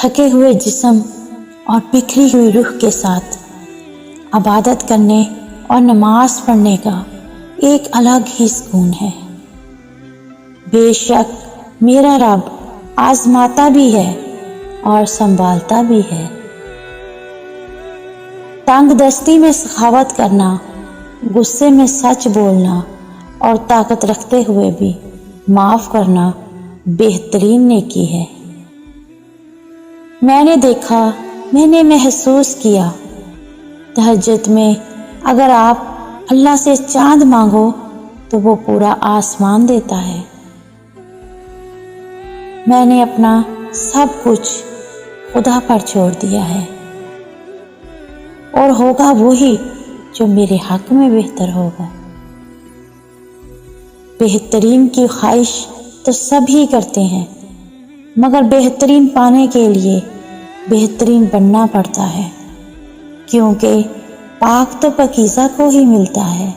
تھکے ہوئے جسم اور بکھری ہوئی روح کے ساتھ عبادت کرنے اور نماز پڑھنے کا ایک الگ ہی سکون ہے۔ بے شک میرا رب آزماتا بھی ہے اور سنبھالتا بھی ہے۔ تنگ دستی میں سخاوت کرنا، غصے میں سچ بولنا اور طاقت رکھتے ہوئے بھی معاف کرنا بہترین نیکی ہے۔ میں نے دیکھا، میں نے محسوس کیا، تہجد میں اگر آپ اللہ سے چاند مانگو تو وہ پورا آسمان دیتا ہے۔ میں نے اپنا سب کچھ خدا پر چھوڑ دیا ہے، اور ہوگا وہی جو میرے حق میں بہتر ہوگا۔ بہترین کی خواہش تو سب ہی کرتے ہیں، مگر بہترین پانے کے لیے بہترین بننا پڑتا ہے، کیونکہ پاک تو پاکیزہ کو ہی ملتا ہے۔